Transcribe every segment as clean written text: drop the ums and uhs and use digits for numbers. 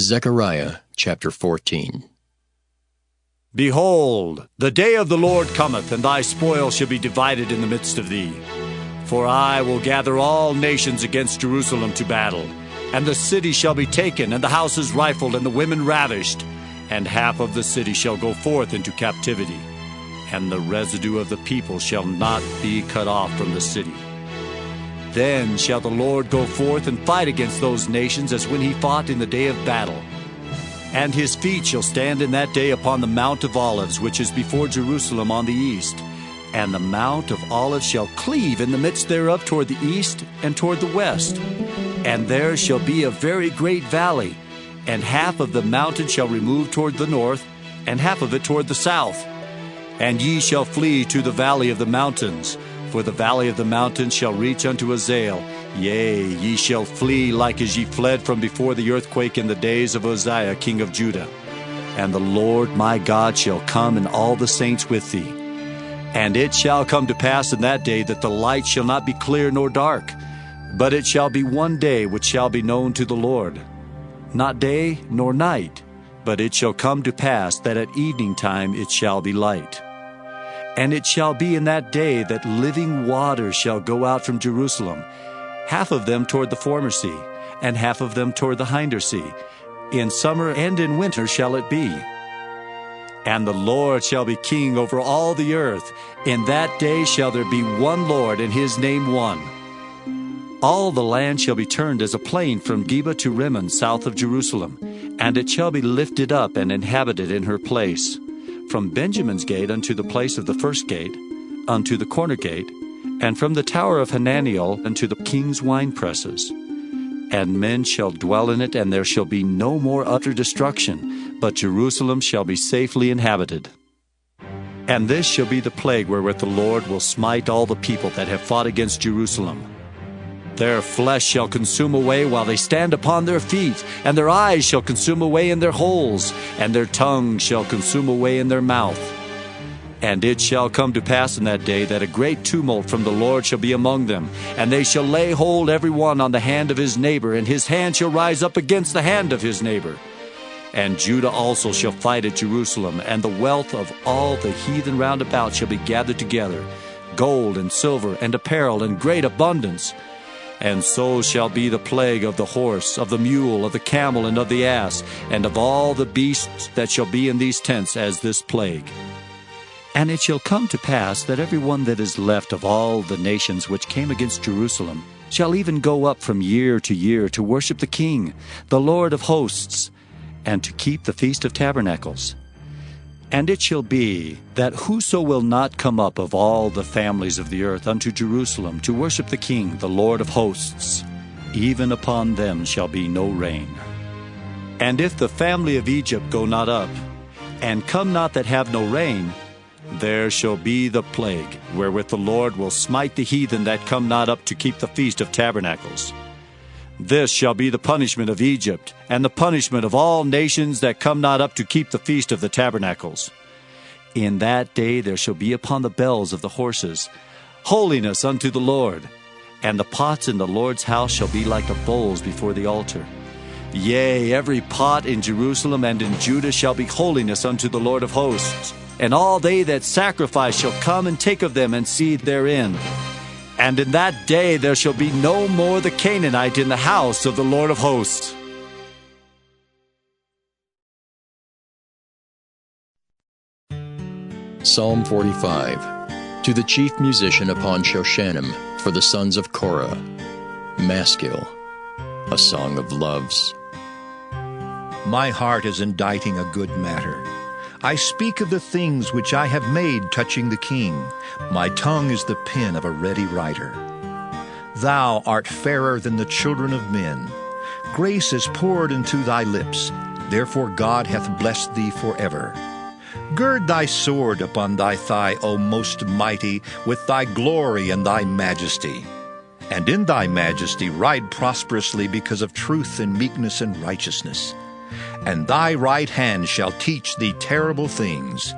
Zechariah chapter 14. Behold, the day of the Lord cometh, and thy spoil shall be divided in the midst of thee. For I will gather all nations against Jerusalem to battle, and the city shall be taken, and the houses rifled, and the women ravished, and half of the city shall go forth into captivity, and the residue of the people shall not be cut off from the city. Then shall the Lord go forth and fight against those nations as when he fought in the day of battle. And his feet shall stand in that day upon the Mount of Olives, which is before Jerusalem on the east. And the Mount of Olives shall cleave in the midst thereof toward the east and toward the west. And there shall be a very great valley, and half of the mountain shall remove toward the north, and half of it toward the south. And ye shall flee to the valley of the mountains, for the valley of the mountains shall reach unto Azael. Yea, ye shall flee like as ye fled from before the earthquake in the days of Uzziah king of Judah. And the Lord my God shall come, and all the saints with thee. And it shall come to pass in that day that the light shall not be clear nor dark, but it shall be one day which shall be known to the Lord. Not day nor night, but it shall come to pass that at evening time it shall be light. And it shall be in that day that living waters shall go out from Jerusalem, half of them toward the former sea, and half of them toward the hinder sea. In summer and in winter shall it be. And the Lord shall be king over all the earth. In that day shall there be one Lord, and his name one. All the land shall be turned as a plain from Geba to Rimmon, south of Jerusalem, and it shall be lifted up and inhabited in her place. From Benjamin's gate unto the place of the first gate, unto the corner gate, and from the tower of Hananiel unto the king's winepresses. And men shall dwell in it, and there shall be no more utter destruction, but Jerusalem shall be safely inhabited. And this shall be the plague wherewith the Lord will smite all the people that have fought against Jerusalem. Their flesh shall consume away while they stand upon their feet, and their eyes shall consume away in their holes, and their tongue shall consume away in their mouth. And it shall come to pass in that day that a great tumult from the Lord shall be among them, and they shall lay hold every one on the hand of his neighbor, and his hand shall rise up against the hand of his neighbor. And Judah also shall fight at Jerusalem, and the wealth of all the heathen round about shall be gathered together, gold and silver and apparel in great abundance. And so shall be the plague of the horse, of the mule, of the camel, and of the ass, and of all the beasts that shall be in these tents as this plague. And it shall come to pass that every one that is left of all the nations which came against Jerusalem shall even go up from year to worship the King, the Lord of hosts, and to keep the Feast of Tabernacles. And it shall be that whoso will not come up of all the families of the earth unto Jerusalem to worship the King, the Lord of hosts, even upon them shall be no rain. And if the family of Egypt go not up, and come not that have no rain, there shall be the plague, wherewith the Lord will smite the heathen that come not up to keep the Feast of Tabernacles. This shall be the punishment of Egypt, and the punishment of all nations that come not up to keep the Feast of the Tabernacles. In that day there shall be upon the bells of the horses holiness unto the Lord, and the pots in the Lord's house shall be like the bowls before the altar. Yea, every pot in Jerusalem and in Judah shall be holiness unto the Lord of hosts, and all they that sacrifice shall come and take of them and seethe therein. And in that day there shall be no more the Canaanite in the house of the Lord of hosts. Psalm 45. To the chief musician upon Shoshanim, for the sons of Korah. Maskil, a song of loves. My heart is inditing a good matter. I speak of the things which I have made touching the king. My tongue is the pen of a ready writer. Thou art fairer than the children of men. Grace is poured into thy lips. Therefore God hath blessed thee forever. Gird thy sword upon thy thigh, O most mighty, with thy glory and thy majesty. And in thy majesty ride prosperously because of truth and meekness and righteousness. And thy right hand shall teach thee terrible things.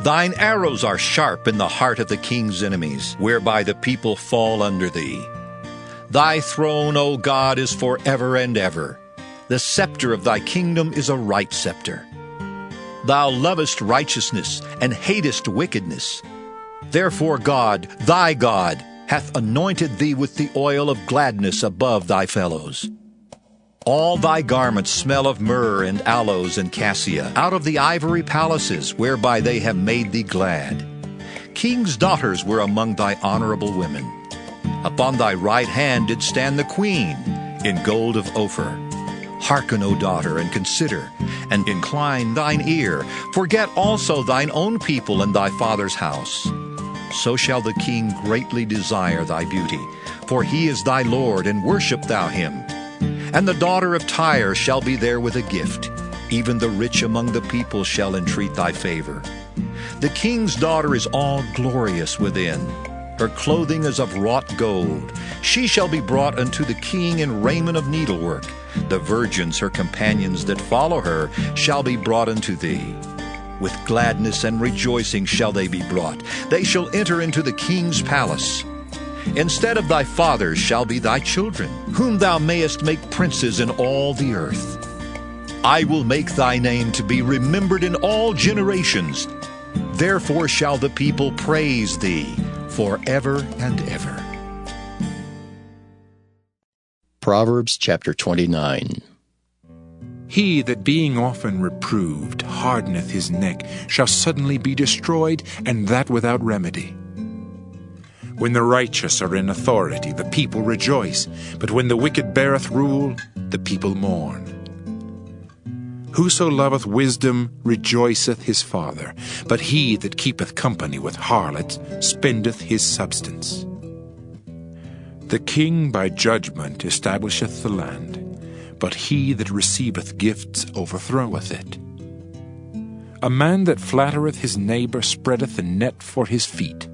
Thine arrows are sharp in the heart of the king's enemies, whereby the people fall under thee. Thy throne, O God, is forever and ever. The scepter of thy kingdom is a right scepter. Thou lovest righteousness and hatest wickedness. Therefore God, thy God, hath anointed thee with the oil of gladness above thy fellows. All thy garments smell of myrrh and aloes and cassia, out of the ivory palaces whereby they have made thee glad. Kings' daughters were among thy honorable women. Upon thy right hand did stand the queen, in gold of Ophir. Hearken, O daughter, and consider, and incline thine ear. Forget also thine own people and thy father's house. So shall the king greatly desire thy beauty, for he is thy Lord, and worship thou him. And the daughter of Tyre shall be there with a gift. Even the rich among the people shall entreat thy favor. The king's daughter is all glorious within. Her clothing is of wrought gold. She shall be brought unto the king in raiment of needlework. The virgins, her companions that follow her, shall be brought unto thee. With gladness and rejoicing shall they be brought. They shall enter into the king's palace. Instead of thy fathers shall be thy children, whom thou mayest make princes in all the earth. I will make thy name to be remembered in all generations. Therefore shall the people praise thee forever and ever. Proverbs chapter 29. He that being often reproved hardeneth his neck shall suddenly be destroyed, and that without remedy. When the righteous are in authority, the people rejoice, but when the wicked beareth rule, the people mourn. Whoso loveth wisdom rejoiceth his father, but he that keepeth company with harlots spendeth his substance. The king by judgment establisheth the land, but he that receiveth gifts overthroweth it. A man that flattereth his neighbor spreadeth a net for his feet.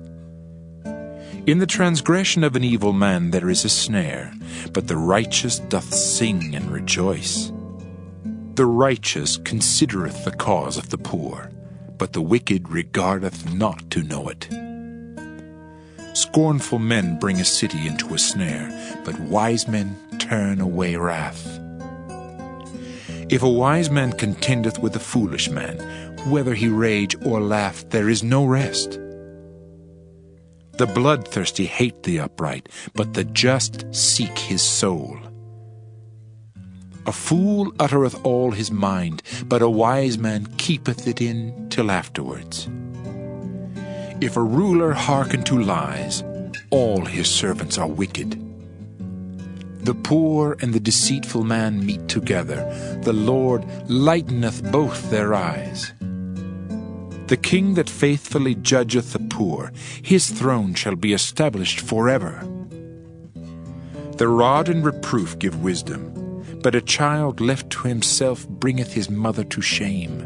In the transgression of an evil man there is a snare, but the righteous doth sing and rejoice. The righteous considereth the cause of the poor, but the wicked regardeth not to know it. Scornful men bring a city into a snare, but wise men turn away wrath. If a wise man contendeth with a foolish man, whether he rage or laugh, there is no rest. The bloodthirsty hate the upright, but the just seek his soul. A fool uttereth all his mind, but a wise man keepeth it in till afterwards. If a ruler hearken to lies, all his servants are wicked. The poor and the deceitful man meet together. The Lord lighteneth both their eyes. The king that faithfully judgeth the poor, his throne shall be established forever. The rod and reproof give wisdom, but a child left to himself bringeth his mother to shame.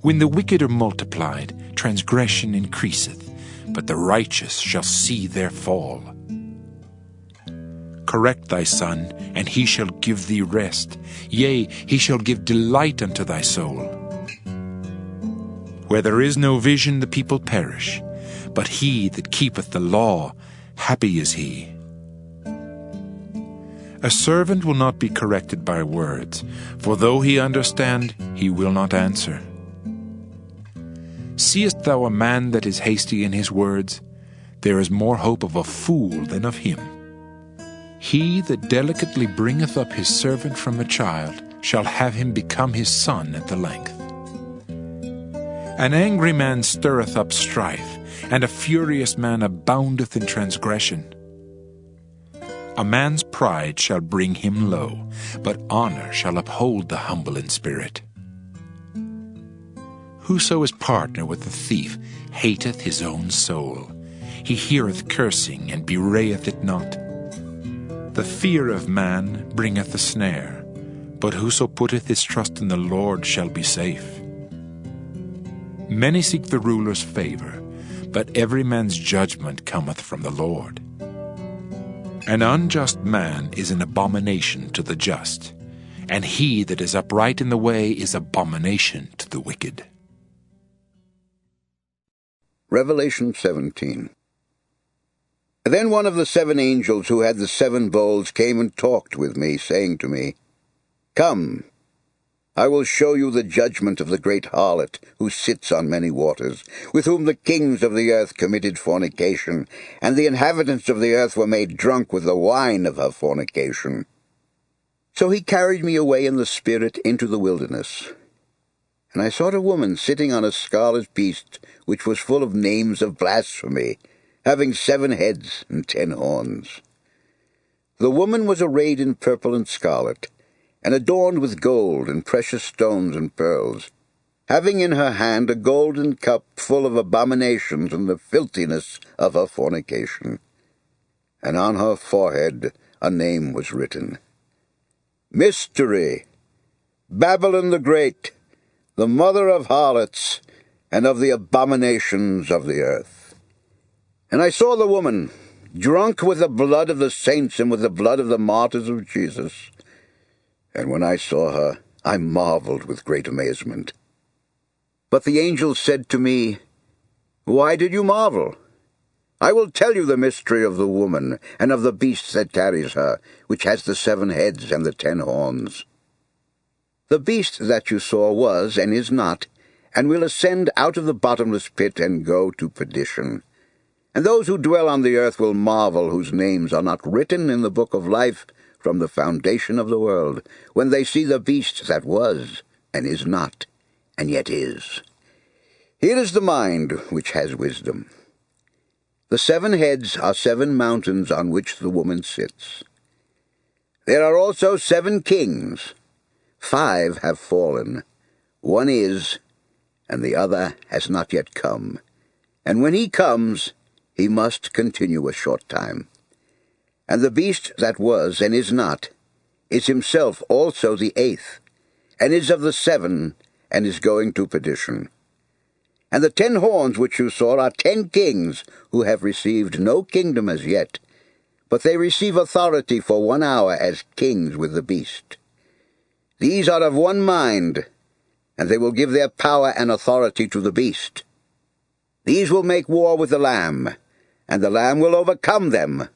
When the wicked are multiplied, transgression increaseth, but the righteous shall see their fall. Correct thy son, and he shall give thee rest. Yea, he shall give delight unto thy soul. Where there is no vision, the people perish, but he that keepeth the law, happy is he. A servant will not be corrected by words, for though he understand, he will not answer. Seest thou a man that is hasty in his words? There is more hope of a fool than of him. He that delicately bringeth up his servant from a child shall have him become his son at the length. An angry man stirreth up strife, and a furious man aboundeth in transgression. A man's pride shall bring him low, but honor shall uphold the humble in spirit. Whoso is partner with the thief hateth his own soul. He heareth cursing, and bewrayeth it not. The fear of man bringeth a snare, but whoso putteth his trust in the Lord shall be safe. Many seek the ruler's favor, but every man's judgment cometh from the Lord. An unjust man is an abomination to the just, and he that is upright in the way is abomination to the wicked. Revelation 17. Then one of the 7 angels who had the 7 bowls came and talked with me, saying to me, Come, I will show you the judgment of the great harlot who sits on many waters, with whom the kings of the earth committed fornication, and the inhabitants of the earth were made drunk with the wine of her fornication. So he carried me away in the spirit into the wilderness. And I saw a woman sitting on a scarlet beast, which was full of names of blasphemy, having 7 heads and 10 horns. The woman was arrayed in purple and scarlet, and adorned with gold and precious stones and pearls, having in her hand a golden cup full of abominations and the filthiness of her fornication. And on her forehead a name was written, Mystery, Babylon the Great, the mother of harlots and of the abominations of the earth. And I saw the woman, drunk with the blood of the saints and with the blood of the martyrs of Jesus. And when I saw her, I marveled with great amazement. But the angel said to me, Why did you marvel? I will tell you the mystery of the woman and of the beast that carries her, which has the 7 heads and the 10 horns. The beast that you saw was and is not, and will ascend out of the bottomless pit and go to perdition. And those who dwell on the earth will marvel, whose names are not written in the book of life from the foundation of the world, when they see the beast that was, and is not, and yet is. Here is the mind which has wisdom. The 7 heads are 7 mountains on which the woman sits. There are also 7 kings. 5 have fallen. 1 is, and the other has not yet come. And when he comes, he must continue a short time. And the beast that was and is not is himself also the 8th, and is of the 7, and is going to perdition. And the 10 horns which you saw are 10 kings who have received no kingdom as yet, but they receive authority for 1 hour as kings with the beast. These are of one mind, and they will give their power and authority to the beast. These will make war with the Lamb, and the Lamb will overcome them,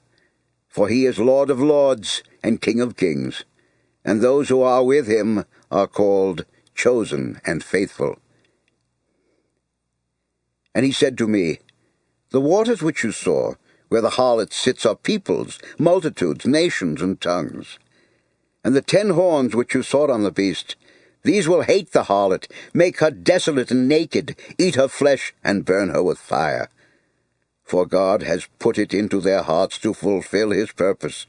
for he is Lord of lords and King of kings, and those who are with him are called chosen and faithful. And he said to me, The waters which you saw, where the harlot sits, are peoples, multitudes, nations, and tongues. And the 10 horns which you saw on the beast, these will hate the harlot, make her desolate and naked, eat her flesh, and burn her with fire. For God has put it into their hearts to fulfill his purpose,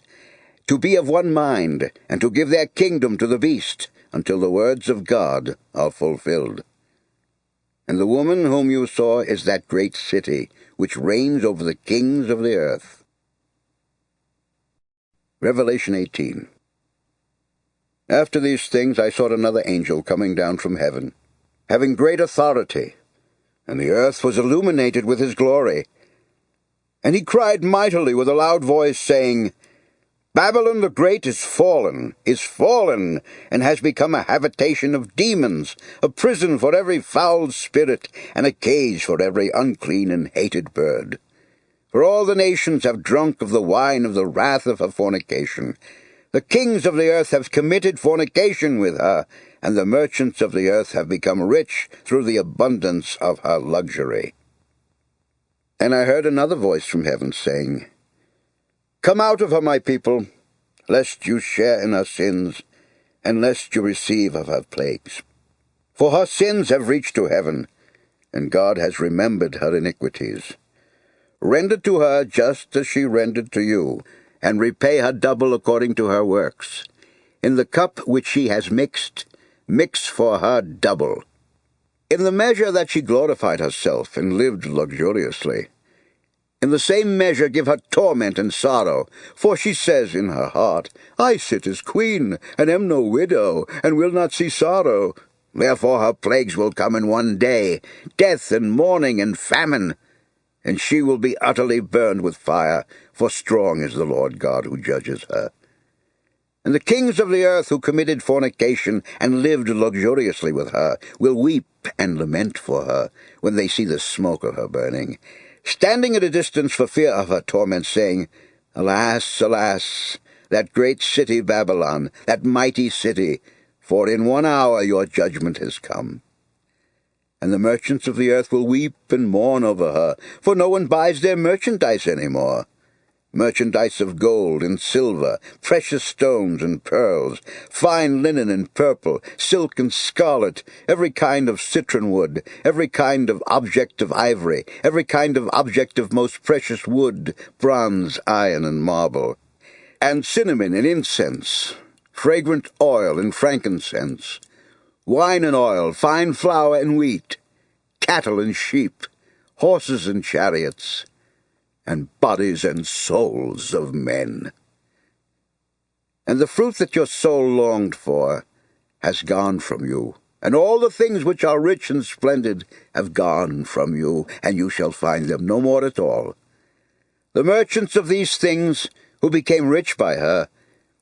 to be of one mind, and to give their kingdom to the beast, until the words of God are fulfilled. And the woman whom you saw is that great city, which reigns over the kings of the earth. Revelation 18. After these things I saw another angel coming down from heaven, having great authority, and the earth was illuminated with his glory. And he cried mightily with a loud voice, saying, Babylon the Great is fallen, and has become a habitation of demons, a prison for every foul spirit, and a cage for every unclean and hated bird. For all the nations have drunk of the wine of the wrath of her fornication. The kings of the earth have committed fornication with her, and the merchants of the earth have become rich through the abundance of her luxury. And I heard another voice from heaven saying, Come out of her, my people, lest you share in her sins, and lest you receive of her plagues. For her sins have reached to heaven, and God has remembered her iniquities. Render to her just as she rendered to you, and repay her double according to her works. In the cup which she has mixed, mix for her double. In the measure that she glorified herself and lived luxuriously, in the same measure give her torment and sorrow, for she says in her heart, I sit as queen, and am no widow, and will not see sorrow. Therefore her plagues will come in one day, death and mourning and famine, and she will be utterly burned with fire, for strong is the Lord God who judges her. And the kings of the earth who committed fornication and lived luxuriously with her will weep and lament for her when they see the smoke of her burning, standing at a distance for fear of her torment, saying, Alas, alas, that great city Babylon, that mighty city, for in 1 hour your judgment has come. And the merchants of the earth will weep and mourn over her, for no one buys their merchandise any more. Merchandise of gold and silver, precious stones and pearls, fine linen and purple, silk and scarlet, every kind of citron wood, every kind of object of ivory, every kind of object of most precious wood, bronze, iron, and marble, and cinnamon and incense, fragrant oil and frankincense, wine and oil, fine flour and wheat, cattle and sheep, horses and chariots, and bodies and souls of men. And the fruit that your soul longed for has gone from you, and all the things which are rich and splendid have gone from you, and you shall find them no more at all. The merchants of these things, who became rich by her,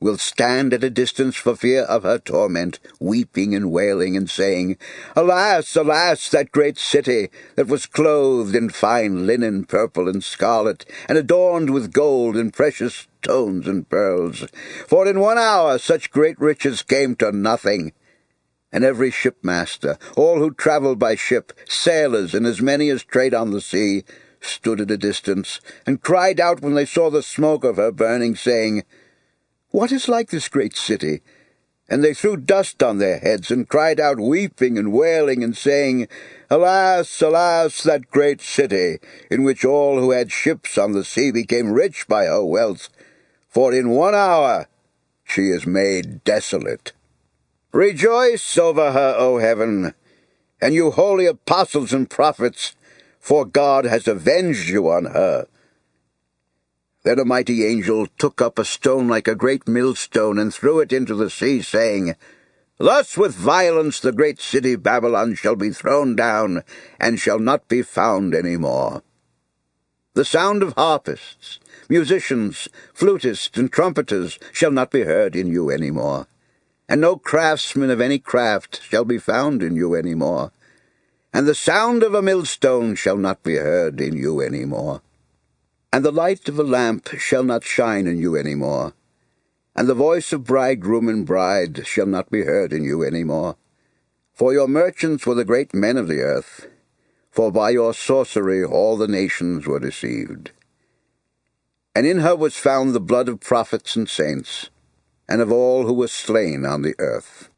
will stand at a distance for fear of her torment, weeping and wailing and saying, Alas, alas, that great city that was clothed in fine linen, purple and scarlet, and adorned with gold and precious stones and pearls. For in 1 hour such great riches came to nothing. And every shipmaster, all who travel by ship, sailors, and as many as trade on the sea, stood at a distance, and cried out when they saw the smoke of her burning, saying, What is like this great city? And they threw dust on their heads, and cried out, weeping and wailing, and saying, Alas, alas, that great city, in which all who had ships on the sea became rich by her wealth, for in 1 hour she is made desolate. Rejoice over her, O heaven, and you holy apostles and prophets, for God has avenged you on her. Then a mighty angel took up a stone like a great millstone and threw it into the sea, saying, Thus with violence the great city Babylon shall be thrown down, and shall not be found any more. The sound of harpists, musicians, flutists, and trumpeters shall not be heard in you any more, and no craftsman of any craft shall be found in you any more, and the sound of a millstone shall not be heard in you any more. And the light of a lamp shall not shine in you any more, and the voice of bridegroom and bride shall not be heard in you any more. For your merchants were the great men of the earth, for by your sorcery all the nations were deceived. And in her was found the blood of prophets and saints, and of all who were slain on the earth.